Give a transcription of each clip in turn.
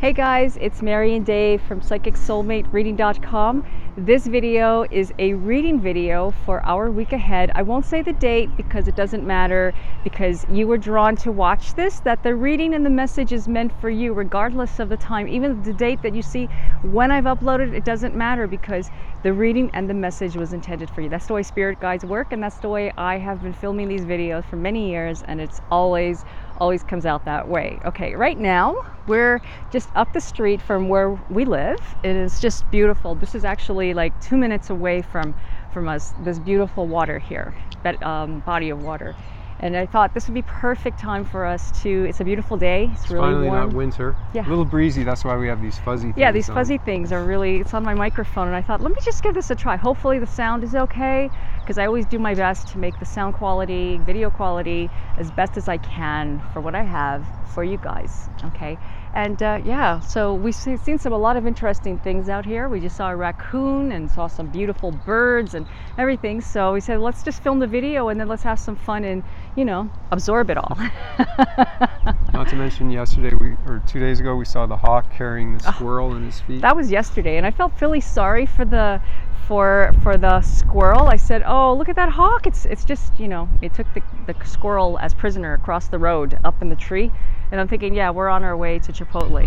Hey guys, it's Mary and Dave from PsychicSoulmateReading.com. This video is a reading video for our week ahead. I won't say the date because it doesn't matter, because you were drawn to watch this, that the reading and the message is meant for you regardless of the time. Even the date that you see when I've uploaded, it doesn't matter because the reading and the message was intended for you. That's the way spirit guides work, and that's the way I have been filming these videos for many years, and it's always comes out that way. Okay, right now we're just up the street from where we live. It is just beautiful. This is actually like 2 minutes away from us, this beautiful water here, that body of water. And I thought this would be perfect time for us to, it's a beautiful day. It's really finally warm. Not winter. Yeah. A little breezy, that's why we have these fuzzy things. Yeah, these fuzzy things are really, it's on my microphone, and I thought, let me just give this a try. Hopefully the sound is okay, because I always do my best to make the sound quality, video quality, as best as I can for what I have for you guys, okay? And yeah, so we've seen a lot of interesting things out here. We just saw a raccoon and saw some beautiful birds and everything. So we said, let's just film the video and then let's have some fun and, you know, absorb it all. Not to mention yesterday, or 2 days ago, we saw the hawk carrying the squirrel in his feet. That was yesterday, and I felt really sorry for the squirrel. I said, oh, look at that hawk. It's just, you know, it took the squirrel as prisoner across the road up in the tree. And I'm thinking, yeah, we're on our way to Chipotle.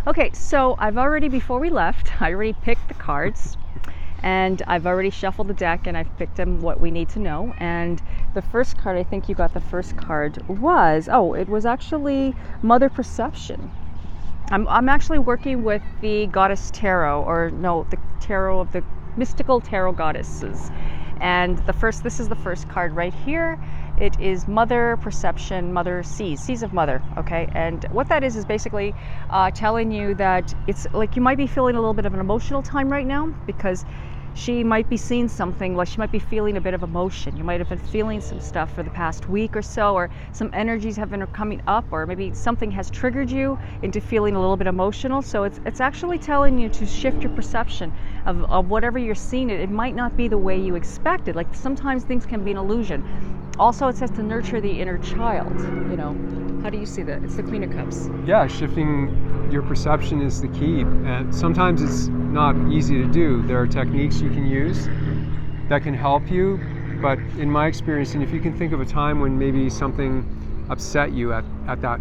Okay, so I've already, before we left, I already picked the cards, and I've already shuffled the deck, and I've picked them what we need to know. And the first card, I think you got the first card, was, oh, it was actually Mother Perception. I'm actually working with the Goddess Tarot, or no, the Tarot of the Mystical Tarot Goddesses. And this is the first card right here. It is Mother Perception, Mother Sees of Mother, okay? And what that is basically telling you that it's like you might be feeling a little bit of an emotional time right now, because she might be seeing something, like she might be feeling a bit of emotion. You might have been feeling some stuff for the past week or so, or some energies have been coming up, or maybe something has triggered you into feeling a little bit emotional. So it's actually telling you to shift your perception of whatever you're seeing. It might not be the way you expected. Like sometimes things can be an illusion. Also, it says to nurture the inner child, you know. How do you see that? It's the Queen of Cups. Yeah, shifting your perception is the key. And sometimes it's not easy to do. There are techniques you can use that can help you. But in my experience, and if you can think of a time when maybe something upset you at that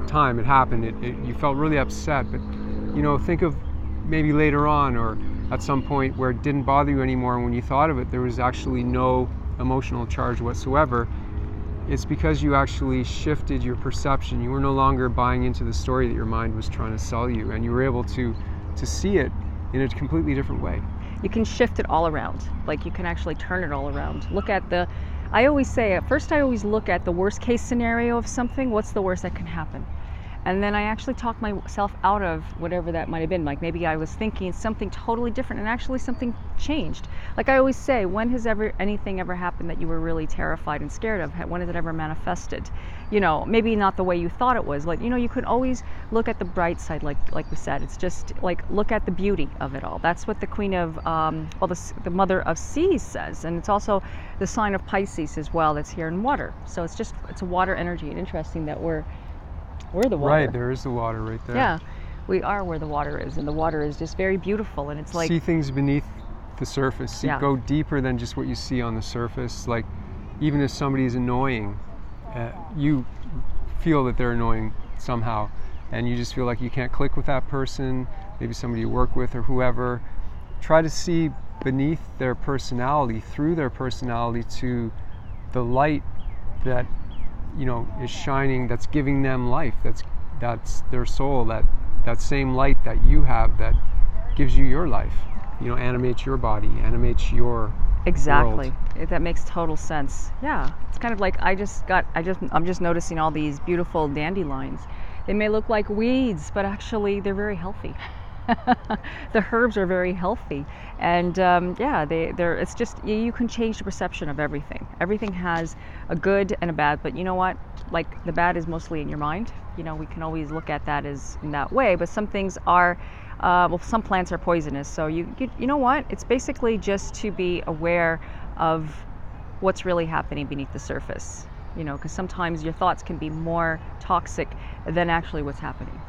time, it happened, you felt really upset. But, you know, think of maybe later on or at some point where it didn't bother you anymore. And when you thought of it, there was actually no emotional charge whatsoever. It's because you actually shifted your perception. You were no longer buying into the story that your mind was trying to sell you, and you were able to see it in a completely different way. You can shift it all around. Like you can actually turn it all around. Look at I always say, at first I always look at the worst case scenario of something. What's the worst that can happen? And then I actually talk myself out of whatever that might have been. Like maybe I was thinking something totally different and actually something changed. Like I always say, when has anything ever happened that you were really terrified and scared of? When has it ever manifested? You know, maybe not the way you thought it was. Like, you know, you can always look at the bright side, like we said. It's just like, look at the beauty of it all. That's what the Queen of, the Mother of Seas says. And it's also the sign of Pisces as well that's here in water. So it's a water energy, and interesting that we're the water. Right, there is the water right there. Yeah, we are where the water is, and the water is just very beautiful, and it's like... See things beneath the surface. Yeah. Go deeper than just what you see on the surface. Like, even if somebody is annoying, you feel that they're annoying somehow, and you just feel like you can't click with that person, maybe somebody you work with or whoever. Try to see beneath their personality, through their personality, to the light that, you know, is shining, that's giving them life, that's their soul, that same light that you have that gives you your life, you know, animates your body, animates your exactly world. That makes total sense. Yeah, it's kind of like I'm just noticing all these beautiful dandelions. They may look like weeds, but actually they're very healthy. The herbs are very healthy, and yeah, it's just, you can change the perception of everything. Everything has a good and a bad, but you know what? Like the bad is mostly in your mind. You know, we can always look at that as in that way, but some things are, some plants are poisonous. So you know what? It's basically just to be aware of what's really happening beneath the surface. You know, because sometimes your thoughts can be more toxic than actually what's happening.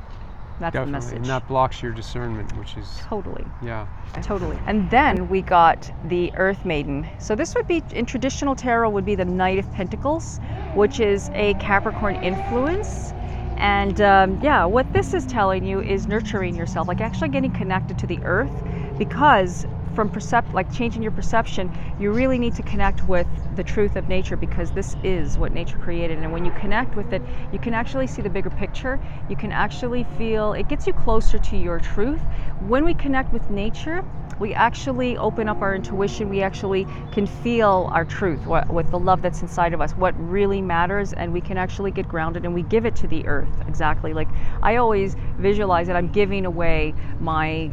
That's the Definitely. message. And that blocks your discernment, which is, Totally. yeah. Totally. And then we got the Earth Maiden. So this would be, in traditional tarot, would be the Knight of Pentacles, which is a Capricorn influence. And yeah, what this is telling you is nurturing yourself, like actually getting connected to the earth, because from like changing your perception, you really need to connect with the truth of nature, because this is what nature created. And when you connect with it, you can actually see the bigger picture. You can actually feel, it gets you closer to your truth. When we connect with nature, we actually open up our intuition. We actually can feel our truth, with the love that's inside of us, what really matters, and we can actually get grounded, and we give it to the earth. Exactly. Like I always visualize that I'm giving away my,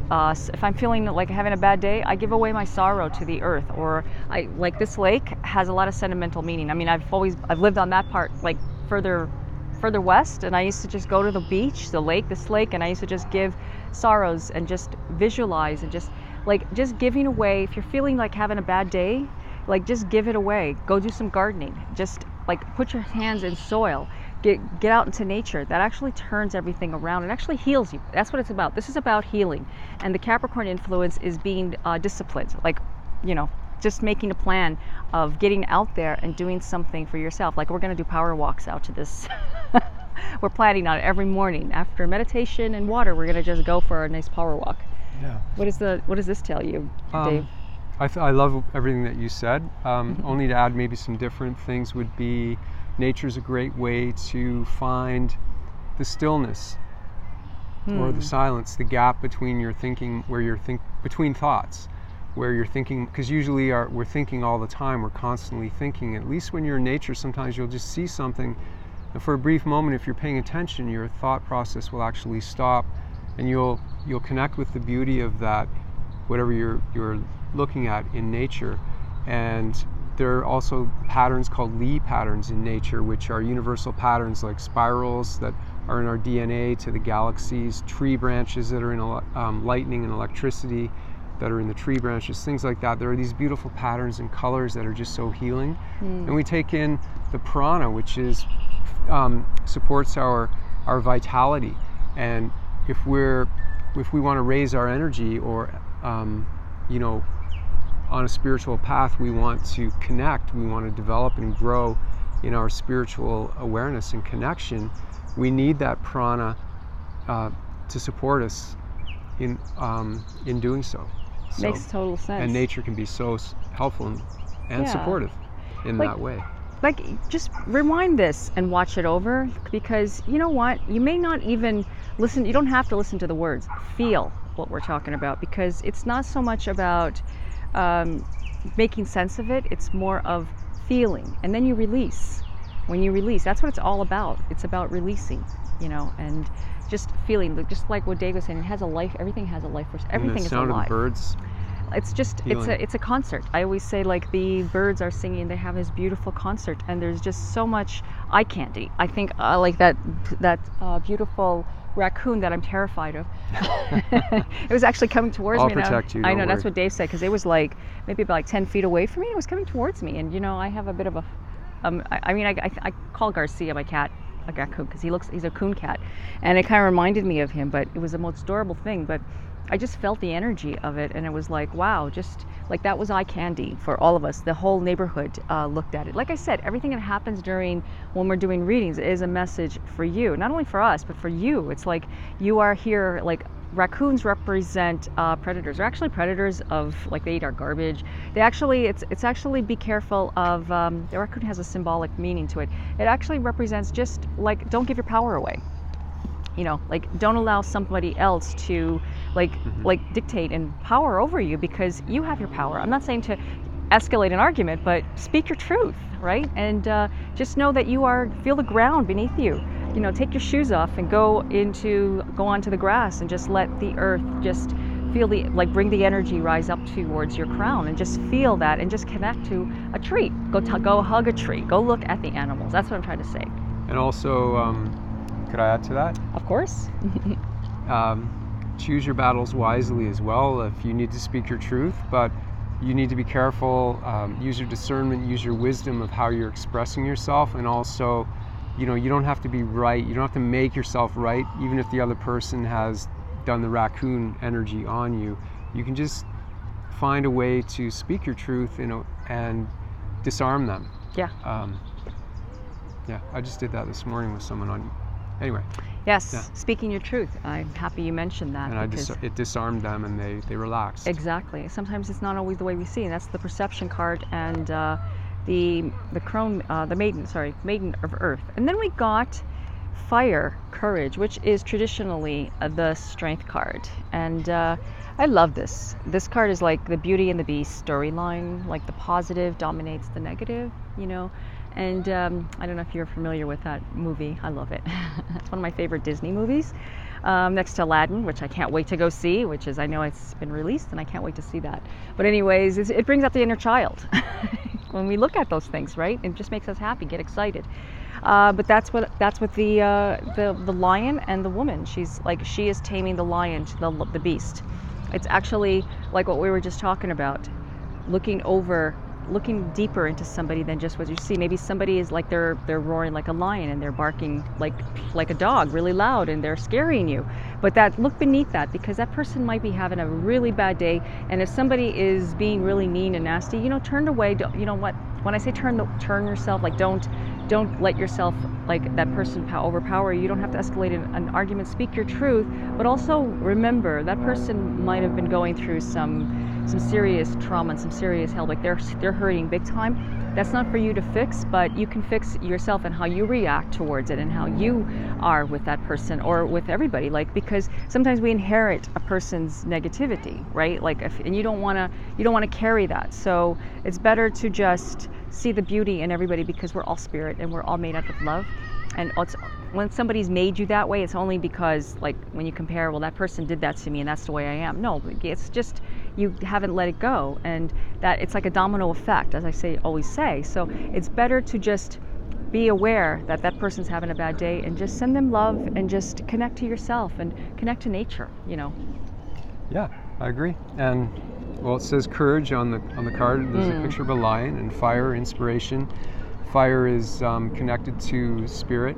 if I'm feeling like having a bad day, I give away my sorrow to the earth. Or like this lake has a lot of sentimental meaning. I mean, I've lived on that part, like further west, and I used to just go to the beach, this lake, and I used to just give sorrows and just visualize and just giving away. If you're feeling like having a bad day, like just give it away. Go do some gardening. Just like put your hands in soil. Get out into nature. That actually turns everything around. It actually heals you. That's what it's about. This is about healing. And the Capricorn influence is being disciplined. Like, just making a plan of getting out there and doing something for yourself. Like we're going to do power walks out to this. We're planning on it every morning after meditation and water. We're going to just go for a nice power walk. Yeah. What does this tell you, Dave? I love everything that you said. Only to add maybe some different things would be, nature's a great way to find the stillness or the silence, the gap between your thinking, between thoughts, where you're thinking, because usually we're thinking all the time, we're constantly thinking. At least when you're in nature, sometimes you'll just see something, and for a brief moment, if you're paying attention, your thought process will actually stop, and you'll connect with the beauty of that, whatever you're looking at in nature. And there are also patterns called Lee patterns in nature, which are universal patterns like spirals that are in our DNA to the galaxies, tree branches that are in lightning and electricity that are in the tree branches, things like that. There are these beautiful patterns and colors that are just so healing. And we take in the prana, which is supports our vitality. And if we want to raise our energy, or on a spiritual path, we want to connect, we want to develop and grow in our spiritual awareness and connection, we need that prana to support us in doing so. Makes total sense. And nature can be so helpful and supportive in that way. Like, just rewind this and watch it over, because you know what? You may not even listen. You don't have to listen to the words. Feel what we're talking about, because it's not so much about making sense of it. It's more of feeling, and then you release. When you release, that's what it's all about. It's about releasing, and just feeling. Just like what Dave was saying, it has a life. Everything has a life force. Everything is alive. And the sound of birds. It's just it's a concert. I always say, like, the birds are singing. They have this beautiful concert, and there's just so much eye candy. I think like that beautiful raccoon that I'm terrified of. It was actually coming towards me. I'll protect you. I know, that's what Dave said, because it was like maybe about like 10 feet away from me. It was coming towards me, and I have a bit of a I call Garcia, my cat, a raccoon, because he's a coon cat, and it kind of reminded me of him. But it was the most adorable thing. But I just felt the energy of it, and it was like, wow, just like that was eye candy for all of us. The whole neighborhood looked at it. Like I said, everything that happens when we're doing readings is a message for you, not only for us, but for you. It's like you are here. Like, raccoons represent predators. They're actually predators of, like, they eat our garbage. They actually, it's actually, be careful of, the raccoon has a symbolic meaning to it. It actually represents just like, don't give your power away. Like, don't allow somebody else to like dictate and power over you, because you have your power. I'm not saying to escalate an argument, but speak your truth, right? And just know that feel the ground beneath you. Take your shoes off and go onto the grass, and just let the earth just feel bring the energy rise up towards your crown, and just feel that, and just connect to a tree. Go hug a tree. Go look at the animals. That's what I'm trying to say. And also, could I add to that? Of course. Choose your battles wisely as well. If you need to speak your truth, but you need to be careful. Use your discernment, use your wisdom of how you're expressing yourself, and also you don't have to be right. You don't have to make yourself right, even if the other person has done the raccoon energy on you. You can just find a way to speak your truth, and disarm them. Yeah. Yeah, I just did that this morning with someone on. Anyway. Yes, Yeah. Speaking your truth. I'm happy you mentioned that. And it disarmed them, and they relaxed. Exactly. Sometimes it's not always the way we see, and that's the perception card and the Maiden of Earth. And then we got Fire, Courage, which is traditionally the Strength card. And I love this. This card is like the Beauty and the Beast storyline, like the positive dominates the negative, And I don't know if you're familiar with that movie. I love it. It's one of my favorite Disney movies. Next to Aladdin, which I can't wait to go see, I know it's been released and I can't wait to see that. But anyways, it brings out the inner child when we look at those things, right? It just makes us happy, get excited. But that's what the lion and the woman. She is taming the lion to the beast. It's actually like what we were just talking about, looking deeper into somebody than just what you see. Maybe somebody is like they're roaring like a lion and they're barking like a dog really loud and they're scaring you. But look beneath that, because that person might be having a really bad day. And if somebody is being really mean and nasty, turn away. When I say turn yourself, don't let yourself that person overpower you. You don't have to escalate an argument. Speak your truth, but also remember that person might have been going through some serious trauma and some serious hell. They're hurting big time. That's not for you to fix, but you can fix yourself and how you react towards it and how you are with that person or with everybody. Because sometimes we inherit a person's negativity, right? And you don't want to carry that. So it's better to just see the beauty in everybody, because we're all spirit and we're all made up of love. And when somebody's made you that way, it's only because, when you compare, well, that person did that to me and that's the way I am. No, it's just you haven't let it go, and that it's like a domino effect, as I always say. So it's better to just be aware that that person's having a bad day and just send them love and just connect to yourself and connect to nature. Yeah, I agree. And well, it says courage on the card. There's a picture of a lion, and fire, inspiration. Fire is connected to spirit.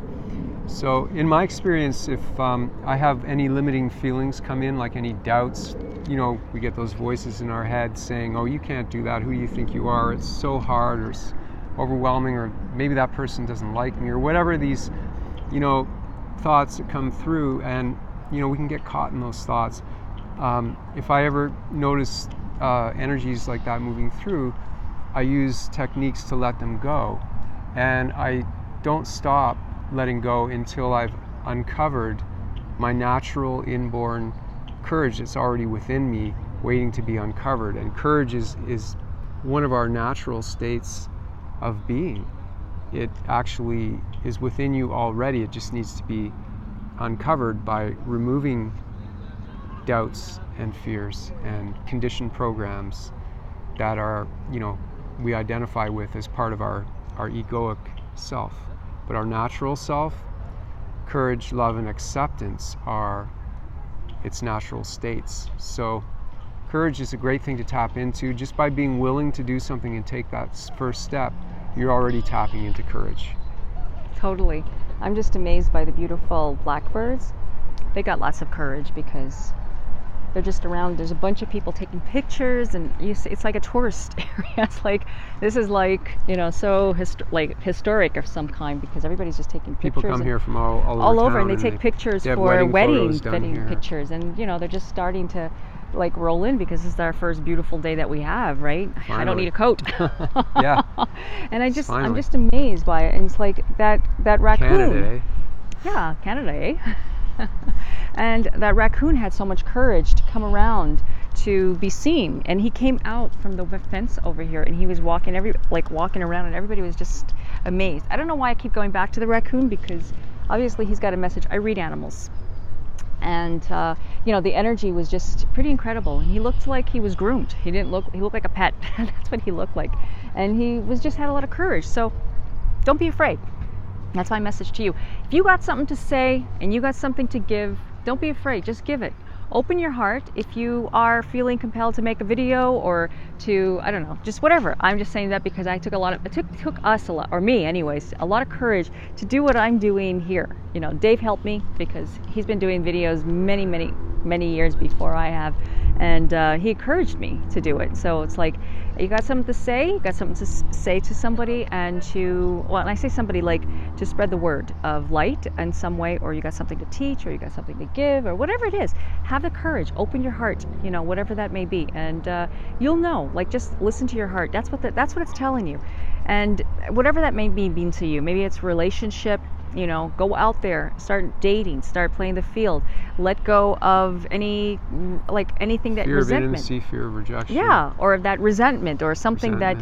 So in my experience, if I have any limiting feelings come in, like any doubts, we get those voices in our head saying, oh, you can't do that. Who do you think you are? It's so hard, or it's overwhelming, or maybe that person doesn't like me, or whatever these, thoughts that come through. And, we can get caught in those thoughts. If I ever notice energies like that moving through, I use techniques to let them go. And I don't stop letting go until I've uncovered my natural inborn courage that's already within me, waiting to be uncovered. And courage is one of our natural states of being. It actually is within you already. It just needs to be uncovered by removing doubts and fears and conditioned programs that are, we identify with as part of our egoic self. But our natural self, courage, love, and acceptance are its natural states. So courage is a great thing to tap into. Just by being willing to do something and take that first step, you're already tapping into courage. Totally. I'm just amazed by the beautiful blackbirds. They got lots of courage because they're just around. There's a bunch of people taking pictures, and you see, it's like a tourist area. This is so historic of some kind, because everybody's just taking pictures. People come here from all over, and they take pictures for wedding pictures, and they're just starting to roll in because this is our first beautiful day that we have, right? Finally. I don't need a coat. Yeah. And I'm just amazed by it. And it's like that raccoon. Canada, eh? Yeah, Canada, eh? And that raccoon had so much courage to come around to be seen, and he came out from the fence over here, and he was walking around, and everybody was just amazed. I don't know why I keep going back to the raccoon, because obviously he's got a message. I read animals, and the energy was just pretty incredible, and he looked like he was groomed. He looked like a pet. That's what he looked like, and he had a lot of courage. So don't be afraid. That's my message to you. If you got something to say and you got something to give, don't be afraid. Just give it. open your heart. If you are feeling compelled to make a video or to, I don't know, just whatever. I'm just saying that because it took us a lot, or me anyways, a lot of courage to do what I'm doing here. You know, Dave helped me because he's been doing videos many years before I have, and he encouraged me to do it. So it's like, you got something to say, you got something to say to somebody, and when I say somebody, like to spread the word of light in some way, or you got something to teach, or you got something to give, or whatever it is, have the courage, open your heart, you know, whatever that may be, and you'll know. Like, just listen to your heart. That's what it's telling you, and whatever that may mean to you. Maybe it's relationship. You know, go out there, start dating, start playing the field, let go of anything that fear resentment, of intimacy, fear of rejection. yeah, or that resentment, or something that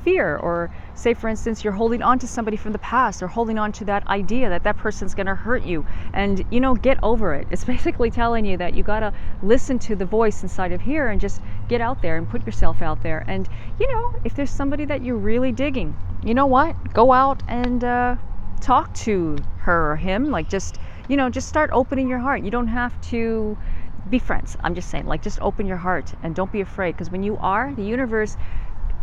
fear, or say for instance you're holding on to somebody from the past, or holding on to that idea that person's going to hurt you, and you know, get over it. It's basically telling you that you got to listen to the voice inside of here and just get out there and put yourself out there. And you know, if there's somebody that you're really digging, you know what, go out and talk to her or him. Like, just, you know, just start opening your heart. You don't have to be friends. I'm just saying, like, just open your heart and don't be afraid, because when you are, the universe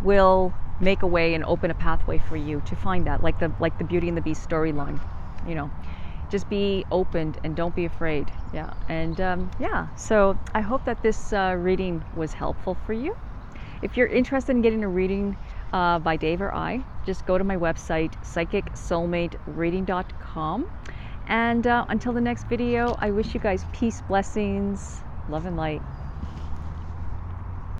will make a way and open a pathway for you to find that, like the Beauty and the Beast storyline. You know, just be opened and don't be afraid. Yeah. And yeah, so I hope that this reading was helpful for you. If you're interested in getting a reading by Dave or I, just go to my website, psychicsoulmatereading.com. And until the next video, I wish you guys peace, blessings, love and light.